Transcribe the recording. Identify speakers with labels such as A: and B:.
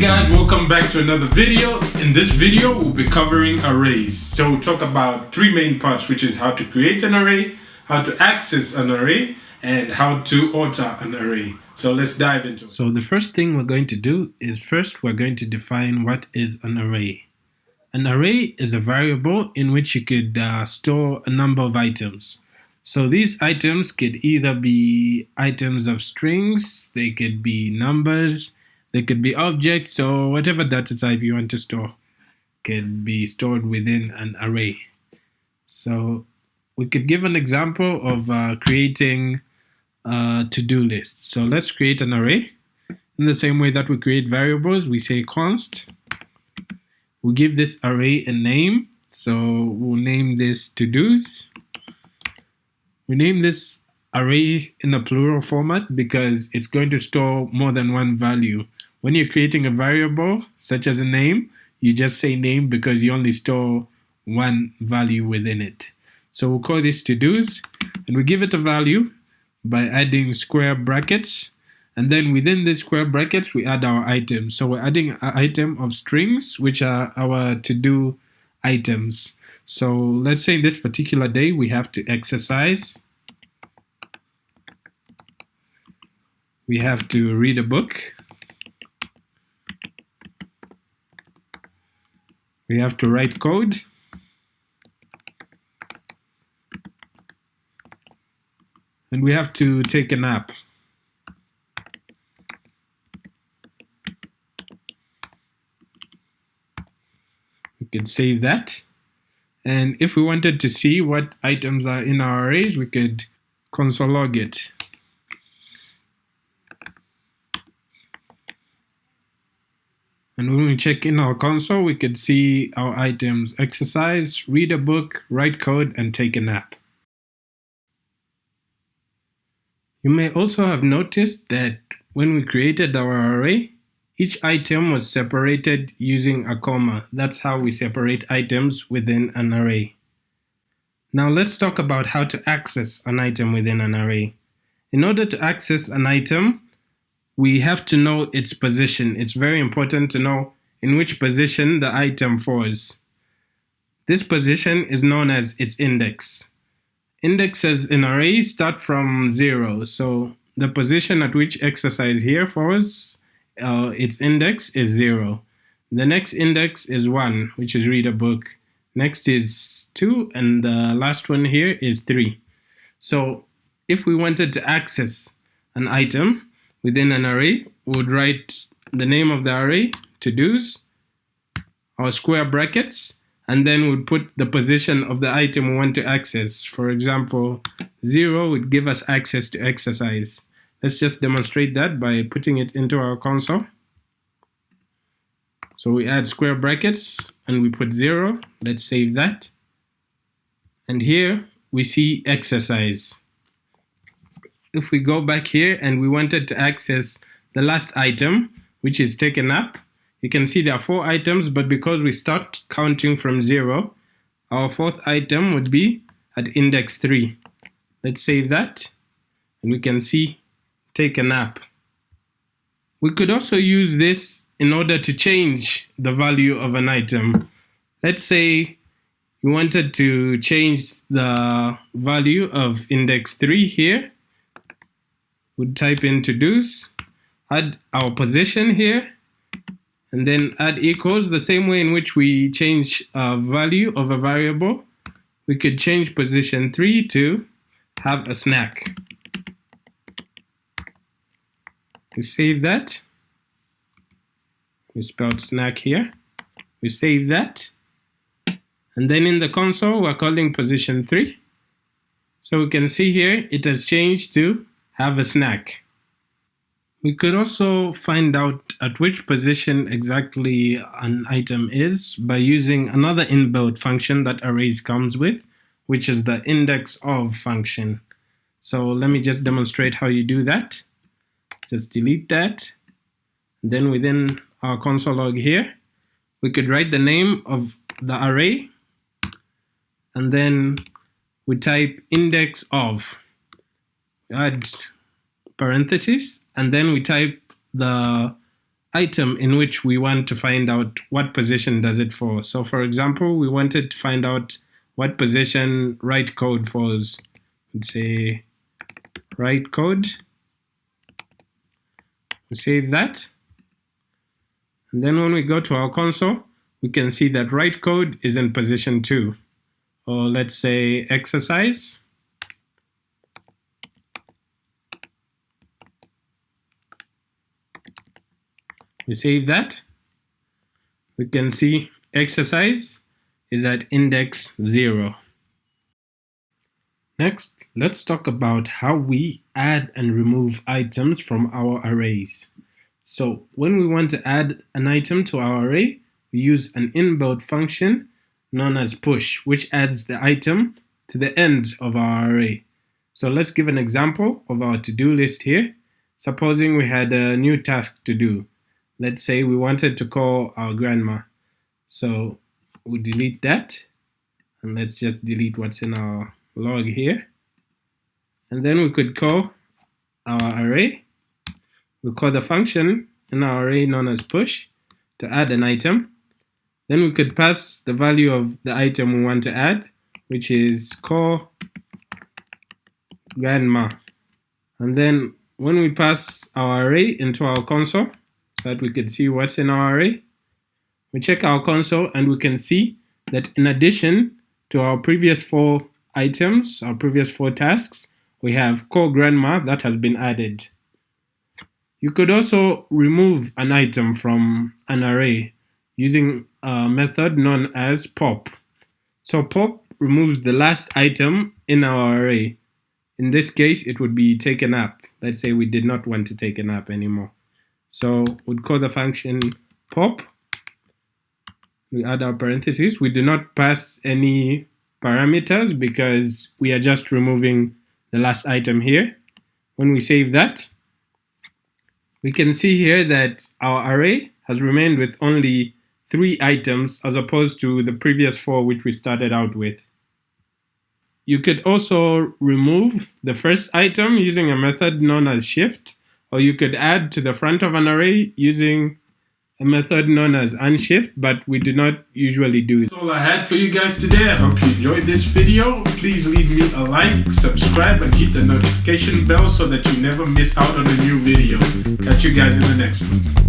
A: guys, welcome back to another video. In this video, we'll be covering arrays. So we'll talk about three main parts, which is how to create an array, how to access an array, and how to alter an array. So let's dive into it. So the first thing we're going to do is first we're going to define what is an array. An array is a variable in which you could store a number of items. So these items could either be items of strings, they could be numbers, they could be objects, or whatever data type you want to store can be stored within an array. So we could give an example of creating a to-do list. So let's create an array. In the same way that we create variables, we say const. We'll give this array a name. So we'll name this to-dos. We name this array in a plural format because it's going to store more than one value. When you're creating a variable, such as a name, you just say name because you only store one value within it. So we'll call this to-dos, and we give it a value by adding square brackets. And then within these square brackets, we add our items. So we're adding an item of strings, which are our to-do items. So let's say this particular day, we have to exercise. We have to read a book. We have to write code. And we have to take a nap. We can save that. And if we wanted to see what items are in our arrays, we could console log it. And when we check in our console, we could see our items: exercise, read a book, write code, and take a nap. You may also have noticed that when we created our array, each item was separated using a comma. That's how we separate items within an array. Now let's talk about how to access an item within an array. In order to access an item, we have to know its position. It's very important to know in which position the item falls. This position is known as its index. Indexes in arrays start from 0. So the position at which exercise here falls, its index is 0. The next index is 1, which is read a book. Next is 2, and the last one here is 3. So if we wanted to access an item within an array, we would write the name of the array, to-dos, our square brackets, and then we'd put the position of the item we want to access. For example, 0 would give us access to exercise. Let's just demonstrate that by putting it into our console. So we add square brackets and we put 0. Let's save that. And here we see exercise. If we go back here and we wanted to access the last item, which is take a nap, you can see there are 4 items, but because we start counting from 0, our 4th item would be at index 3. Let's save that, and we can see take a nap. We could also use this in order to change the value of an item. Let's say you wanted to change the value of index 3 here. We'd type in to-dos, add our position here, and then add equals. The same way in which we change a value of a variable, we could change position 3 to have a snack. We save that. We spelled snack here. We save that. And then in the console, we're calling position 3. So we can see here, it has changed to have a snack. We could also find out at which position exactly an item is by using another inbuilt function that arrays comes with, which is the index of function. So let me just demonstrate how you do that. Just delete that. Then within our console log here, we could write the name of the array, and then we type index of. Add parentheses, and then we type the item in which we want to find out what position does it fall. So for example, we wanted to find out what position right code falls. Let's say right code. Save that. And then when we go to our console, we can see that right code is in position 2. Or let's say exercise. We save that. We can see exercise is at index 0. Next, let's talk about how we add and remove items from our arrays. So when we want to add an item to our array, we use an inbuilt function known as push, which adds the item to the end of our array. So let's give an example of our to-do list here. Supposing we had a new task to do. Let's say we wanted to call our grandma. So we delete that, and let's just delete what's in our log here. And then we could call our array. We call the function in our array known as push to add an item. Then we could pass the value of the item we want to add, which is call grandma. And then when we pass our array into our console, so that we can see what's in our array, we check our console and we can see that in addition to our previous 4 items, our previous 4 tasks, we have call grandma that has been added. You could also remove an item from an array using a method known as pop. So pop removes the last item in our array. In this case, it would be take a nap. Let's say we did not want to take a nap anymore. So we'd call the function pop. We add our parentheses. We do not pass any parameters because we are just removing the last item here. When we save that, we can see here that our array has remained with only 3 items as opposed to the previous 4 which we started out with. You could also remove the first item using a method known as shift, or you could add to the front of an array using a method known as unshift, but we do not usually do it. That's all I had for you guys today. I hope you enjoyed this video. Please leave me a like, subscribe, and hit the notification bell so that you never miss out on a new video. Catch you guys in the next one.